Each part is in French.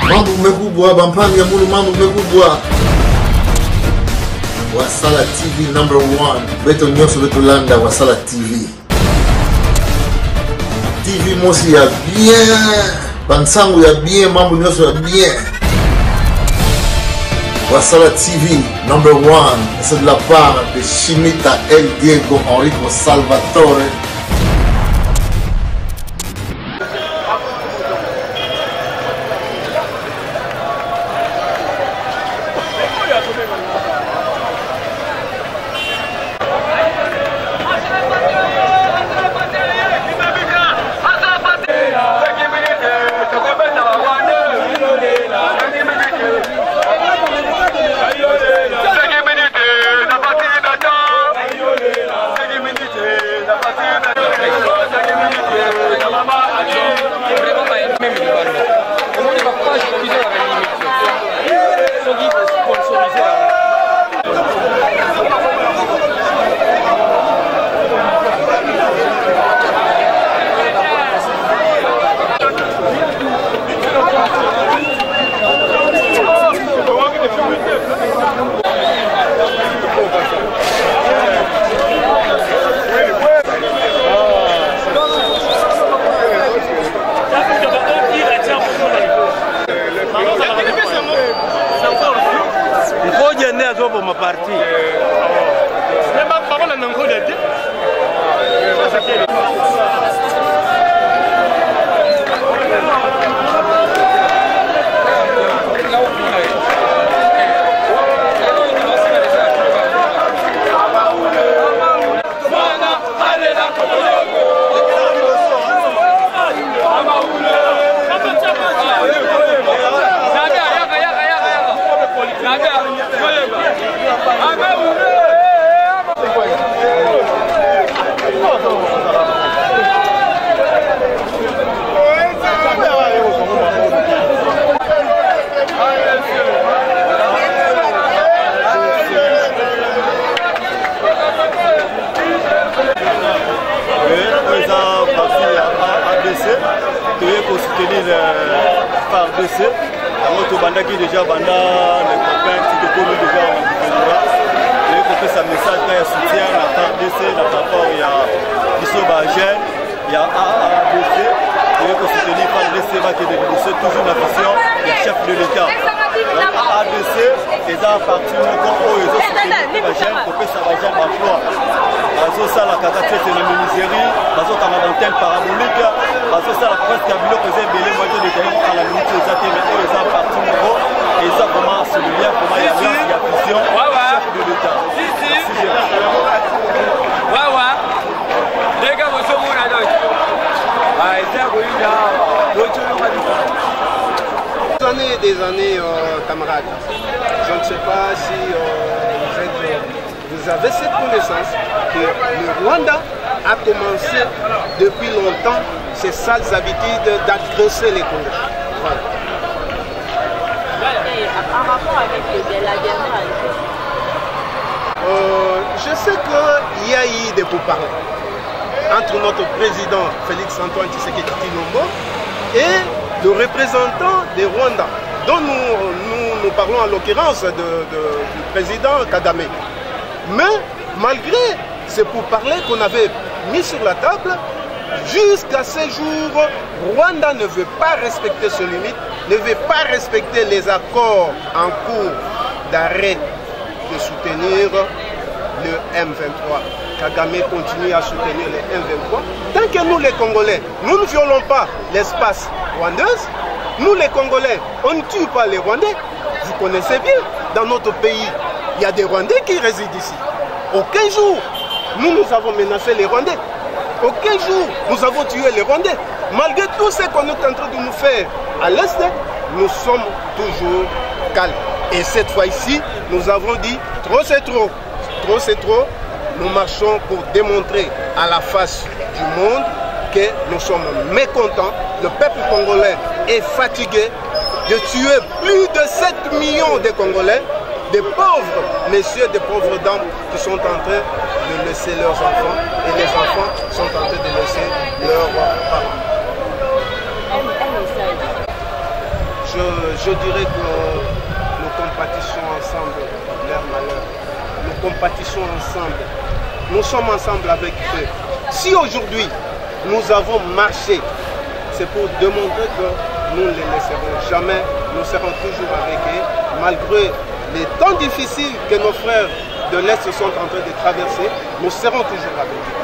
Mambo mekubwa bampani ya mulu mambo mekubwa. Wasala TV #1. Beto nyoso beto landa Wasala TV. TV mosi ya bien. Bansangu ya bien, mambo nyoso ya bien. Wasala TV #1. C'est de la part de Chimita El Diego Enrico Salvatore. Déjà banda les copains qui te connaissent déjà en Nigeria et que ça message quand il y a soutien la part DC la rapport il y a Bisoba jeune il y a AADC et que soutenir par DC va qui est toujours la vision du chef de l'État AADC et ça appartient au corps et autres soutenir par jeune pour que ça va jeune d'emploi bazo ça la catastrophe de la misérie bazo quand on antenne parabolique bazo ça la presse cabilo que j'ai belé moitié de terrain à la minute aux athées mais eux ils appartiennent au corps et ça comment c'est le lien comment il y a vision chef de l'État les gars vous sommes là donc des années camarades je ne sais pas si vous avez cette connaissance que le Rwanda a commencé depuis longtemps ces sales habitudes d'agresser les Congolais. Voilà. En rapport avec la guerre, je sais qu'il y a eu des pourparlers entre notre président Félix Antoine Tshisekedi Tshilombo et le représentant des Rwanda, dont nous parlons en l'occurrence du président Kagame. Mais malgré ces pourparlers qu'on avait mis sur la table, jusqu'à ce jour, Rwanda ne veut pas respecter ses limites, ne veut pas respecter les accords en cours d'arrêt de soutenir le M23. Kagame continue à soutenir le M23. Tant que nous les Congolais, nous ne violons pas l'espace rwandaise, nous les Congolais, on ne tue pas les Rwandais. Vous connaissez bien, dans notre pays, il y a des Rwandais qui résident ici. Aucun jour, nous avons menacé les Rwandais. Aucun jour, nous avons tué les Rwandais. Malgré tout ce qu'on est en train de nous faire à l'Est, nous sommes toujours calmes. Et cette fois-ci, nous avons dit, trop c'est trop. Trop c'est trop. Nous marchons pour démontrer à la face du monde que nous sommes mécontents. Le peuple congolais est fatigué de tuer plus de 7 millions de Congolais, des pauvres messieurs, des pauvres dames qui sont en train de laisser leurs enfants et les enfants sont en train de laisser leurs parents. je dirais que nous compatissons ensemble leur malheur. Nous compatissons ensemble. Nous sommes ensemble avec eux. Si aujourd'hui nous avons marché, c'est pour démontrer que nous ne les laisserons jamais. Nous serons toujours avec eux, malgré les temps difficiles que nos frères de l'Est sont en train de traverser. Nous serons toujours avec eux.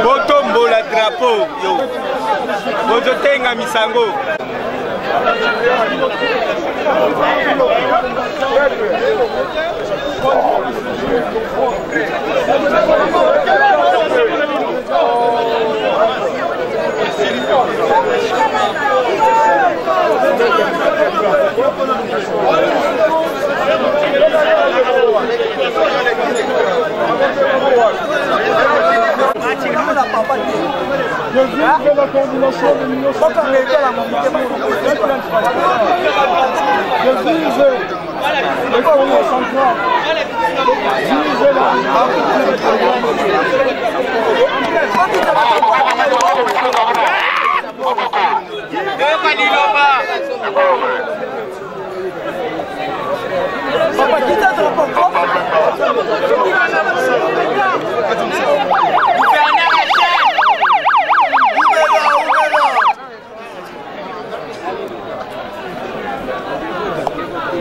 Botombo la drapeau yo. Bozotenga misango.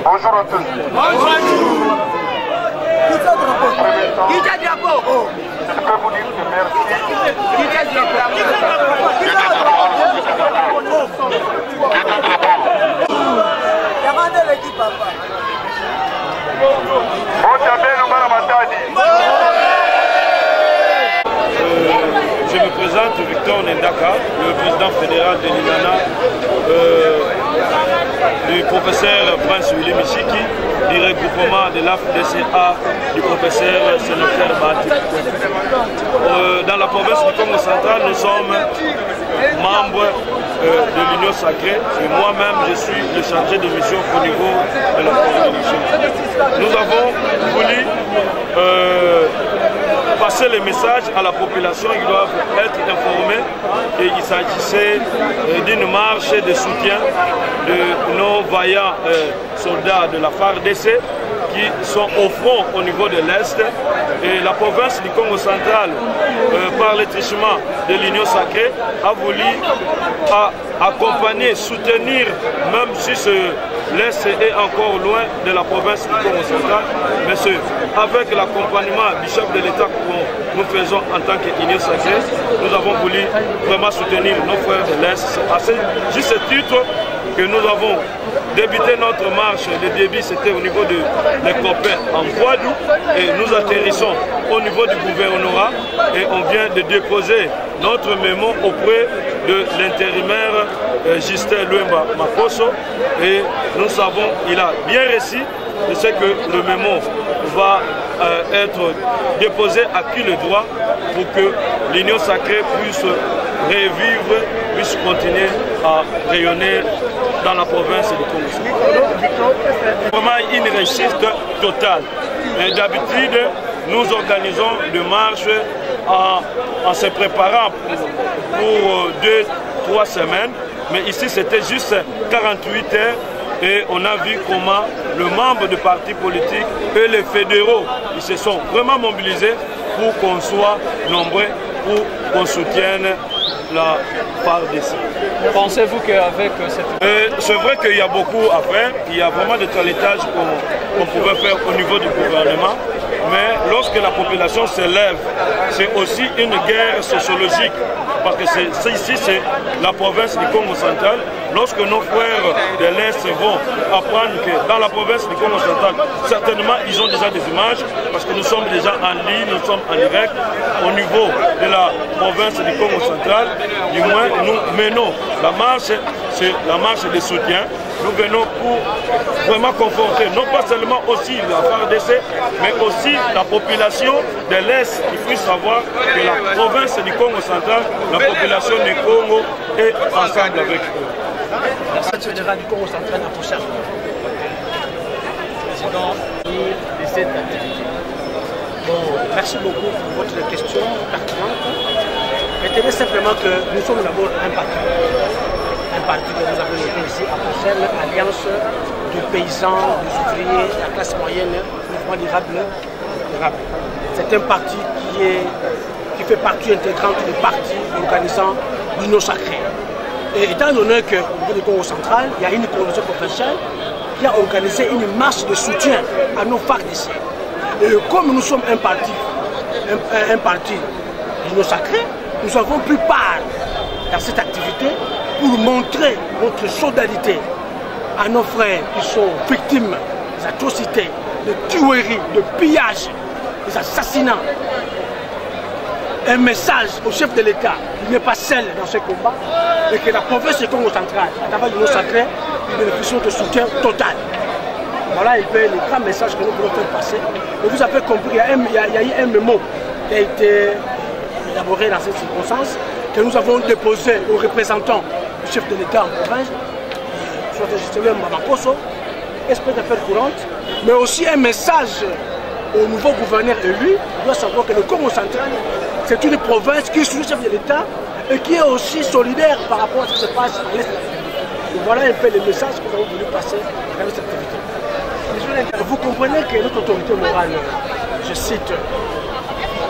Bonjour à tous. Bonjour. Qui t'a drapeau? Je peux vous dire que merci. Qui t'a drapeau? Je me présente Victor Nendaka, le président fédéral de l'INANA, du professeur Prince Willy Michiki, du regroupement de l'AFDCA, du professeur Sénateur Bati. Dans la province du Congo central, nous sommes membres de l'Union sacrée et moi-même je suis le chargé de mission au niveau de la coordination. Nous avons voulu passer le message à la population, ils doivent être informés qu'il s'agissait d'une marche de soutien de nos vaillants soldats de la FARDC qui sont au front au niveau de l'Est. Et la province du Congo central, par le truchement de l'Union sacrée, a voulu accompagner, soutenir, même si l'Est est encore loin de la province du Congo central, mais avec l'accompagnement du chef de l'État que nous faisons en tant qu'Union sacrée, nous avons voulu vraiment soutenir nos frères de l'Est. C'est à juste ce titre que nous avons débuté notre marche. Le début c'était au niveau de l'Écopin en Boadou et nous atterrissons au niveau du gouvernorat et on vient de déposer notre mémo auprès de l'intérimaire Justin Luemba Makoso et nous savons qu'il a bien réussi. Je sais que le mémo va être déposé à qui le droit pour que l'Union sacrée puisse revivre, puisse continuer à rayonner dans la province du Congo. Vraiment une réussite totale. D'habitude, nous organisons des marches en se préparant pour 2-3 semaines, mais ici c'était juste 48 heures. Et on a vu comment le membre de partis politiques et les fédéraux ils se sont vraiment mobilisés pour qu'on soit nombreux, pour qu'on soutienne la FARDC. Pensez-vous qu'avec cette... c'est vrai qu'il y a beaucoup à faire, il y a vraiment des toilettages qu'on pouvait faire au niveau du gouvernement, Mais lorsque la population s'élève, c'est aussi une guerre sociologique. Parce que ici, c'est la province du Congo central. Lorsque nos frères de l'Est vont apprendre que dans la province du Congo central, certainement, ils ont déjà des images, parce que nous sommes déjà en ligne, nous sommes en direct au niveau de la province du Congo central. Du moins, nous menons la marche, c'est la marche de soutien. Nous venons pour vraiment conforter, non pas seulement aussi la FARDC, mais aussi la population de l'Est qui puisse savoir que la province du Congo central, la population du Congo est ensemble avec eux. La générale du Congo central à Pochard. Président de cette activité. Bon, merci beaucoup pour votre question pertinente. Retenez simplement que nous sommes d'abord un parti. Un parti que nous avons été ici à Pochard, l'Alliance du paysan, des ouvriers, de la classe moyenne, mouvement durable. C'est un parti qui fait partie intégrante du parti organisant l'Union sacrée. Et étant donné qu'au niveau du Congo central, il y a une convention provinciale qui a organisé une marche de soutien à nos FARDC. Et comme nous sommes un parti l'Union sacrée, nous avons pris part dans cette activité pour montrer notre solidarité à nos frères qui sont victimes des atrocités, de tueries, de pillages, des assassinats. Un message au chef de l'État, il n'est pas seul dans ce combat, et que la province du Congo central, à travers l'Union sacrée, bénéficie de soutien total. Voilà un peu le grand message que nous voulons faire passer. Et vous avez compris, il y a eu un mémo qui a été élaboré dans cette circonstance, que nous avons déposé aux représentants du chef de l'État en province, soit le gestionnaire Mamakoso, espèce d'affaires courantes, mais aussi un message au nouveau gouverneur élu. Il doit savoir que le Congo central, c'est une province qui est sous le chef de l'État et qui est aussi solidaire par rapport à ce qui se passe à l'Est. Voilà un peu le message que nous avons voulu passer dans cette activité. Vous comprenez que notre autorité morale, je cite,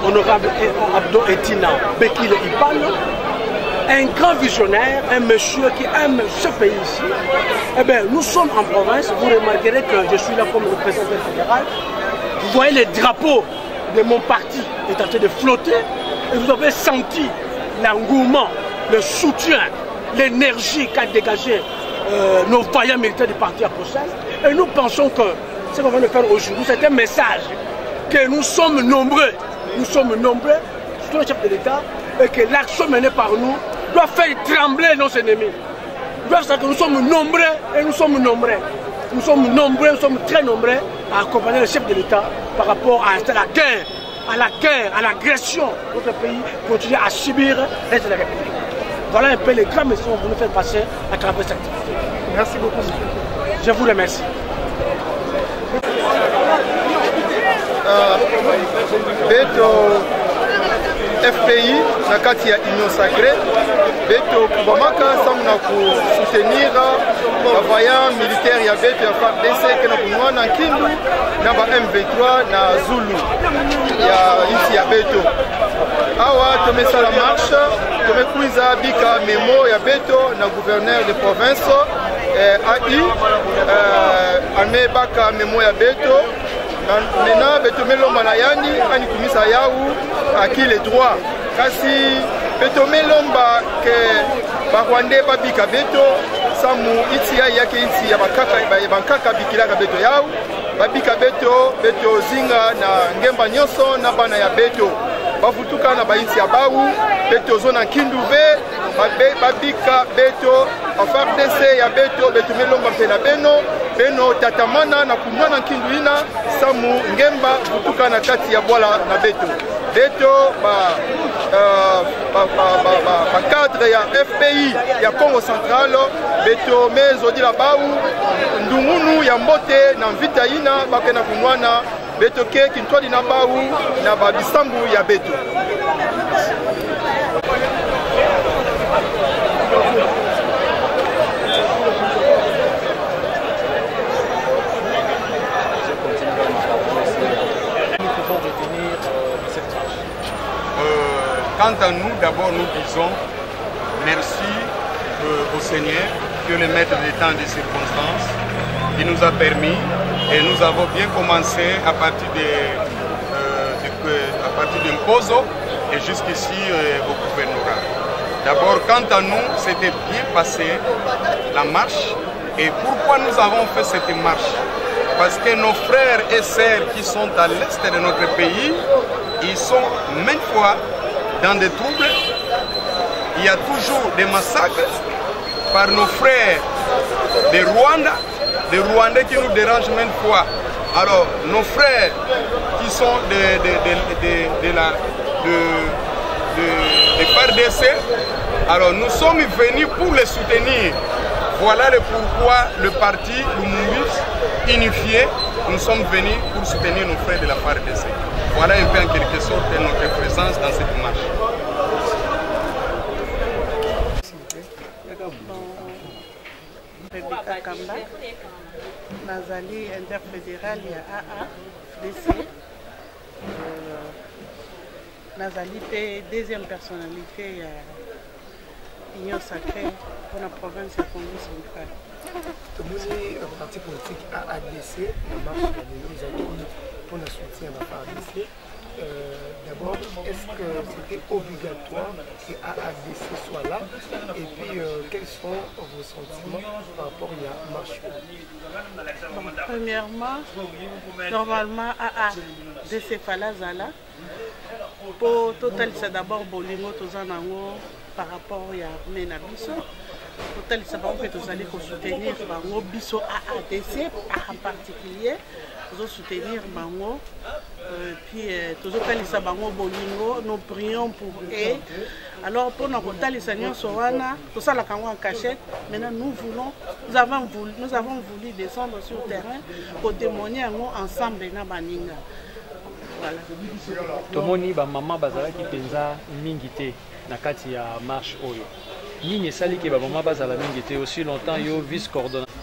honorable Abdo Etina Bekile Ipan, un grand visionnaire, un monsieur qui aime ce pays ici. Eh bien, nous sommes en province, vous remarquerez que je suis là comme le président fédéral. Vous voyez les drapeaux de mon parti est en train de flotter et vous avez senti l'engouement, le soutien, l'énergie qu'a dégagé nos vaillants militaires du parti à Pochard. Et nous pensons que ce qu'on va faire aujourd'hui, c'est un message que nous sommes nombreux, surtout le chef de l'État, et que l'action menée par nous doit faire trembler nos ennemis. Doit faire que nous sommes nombreux et nous sommes nombreux. Nous sommes nombreux, nous sommes très nombreux à accompagner le chef de l'État par rapport à la guerre, à l'agression de notre pays, continuer à subir l'Est de la République. Voilà un peu les grands messages qu'on veut nous faire passer à travers cette activité. Merci beaucoup, monsieur. Je vous remercie. FPI na kati ya Union Sacrée beto kubamaka samu na soutenir bavaillants militaires ya beto ya FARDC ke na kunwana Kindu na ba M23 na Zulu ya ici ya beto awa tomesala marche tomekuiza bika memo ya beto na gouverneur de province AI ame baka memo ya beto maintenant beto melomba na yani ani kumisa yawu aki les droits kasi beto melomba ke barwande babika beto samu itia yake iti ya bakaka bikilaka beto yawu babika beto zinga na ngemba nyonso na bana ya beto bafutuka na baiti ya bawu beto zona Kindu ve babika beto FARDC ya beto melomba mpena beno tatamana na kumwana Kindu ina samu ngemba futuka na kati ya bwala na beto cadre ya FPI ya Congo central beto mezodi la bawu ndungunu ya mbote na mvita ina bakena kunwana beto ke kintwali na bawu na babisambu ya beto. Quant à nous, d'abord nous disons merci au Seigneur, que le maître des temps des circonstances, qui nous a permis, et nous avons bien commencé à partir de à partir d'Imposo et jusqu'ici au gouvernorat. D'abord, quant à nous, c'était bien passé la marche. Et pourquoi nous avons fait cette marche? Parce que nos frères et sœurs qui sont à l'est de notre pays, ils sont maintes fois dans des troubles. Il y a toujours des massacres par nos frères des Rwandais qui nous dérangent maintes fois. Alors, nos frères qui sont de FARDC, alors nous sommes venus pour les soutenir. Voilà le pourquoi le parti Lumumbis unifié, nous sommes venus pour soutenir nos frères de la FARDC. Voilà un peu en quelque sorte notre présence dans cette marche. Rebecca Kamba, Nazali interfédéral, il y a AADC. Nazali fait deuxième personnalité Union Sacrée pour la province de Congo central. Nous sommes parti politique AADC, la marche de l'Union pour le soutien de la FARDC. D'abord, est-ce que c'était obligatoire que AADC soit là? Et puis, quels sont vos sentiments par rapport à la marche? Bon, premièrement, normalement, AADC Falazala, pour total, c'est d'abord Bolingo, Tozanango, par rapport à Menabiso. Total, c'est d'abord que nous allons soutenir Bango, Biso AADC en particulier. Nous allons soutenir Bango. Puis, nous prions pour eux. Alors, pour nous en cachette, maintenant nous avons voulu descendre sur le terrain pour témoigner ensemble na baninga. Voilà. Tomoni ba maman bazala ki penza mingi te na kati ya marche oyo. Nini sali ke ba maman bazala mingi te aussi longtemps yo vice coordonnateur.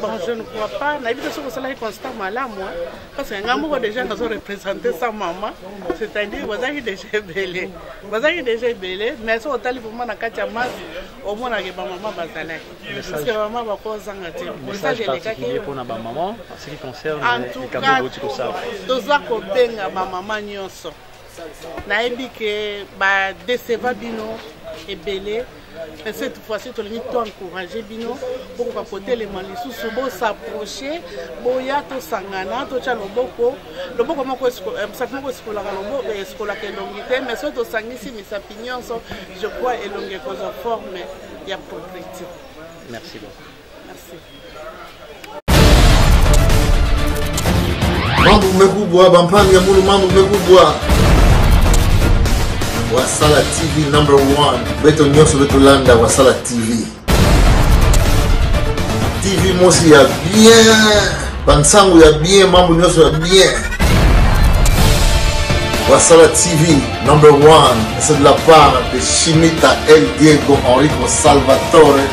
Bon, je ne crois pas. N'habite sur cela est constamment là, moi. Parce que nous déjà nous avons représenté sa maman. C'est-à-dire, vous avez déjà belé. Vous avez déjà belé. Mais si vous avez pour moi, au moins, vous maman bazala. Parce que maman va causer un message particulier pour ma maman en ce qui concerne les cadeaux de tout ça. Tout ça qu'on baigne à ma maman nyonso. Naebi que ba déceva bino et belé. Mais cette fois-ci, tu as encouragé Bino pour capoter les malissous, pour s'approcher, pour y aller sangana, tu as le boko comment ça fait que mais ce que sangisi mais sa pignon je crois et longue cause forme il y a progressé. Merci beaucoup. Merci. Mambo mekubwa bampanga mulu mambo mekubwa. Wasala TV #1 beto nyonso beto landa Wasala TV. TV mosi ya bien, bansangu ya bien, mambo nyonso ya bien. Wasala TV #1, c'est de la part de Chimita El Diego Enrico Salvatore.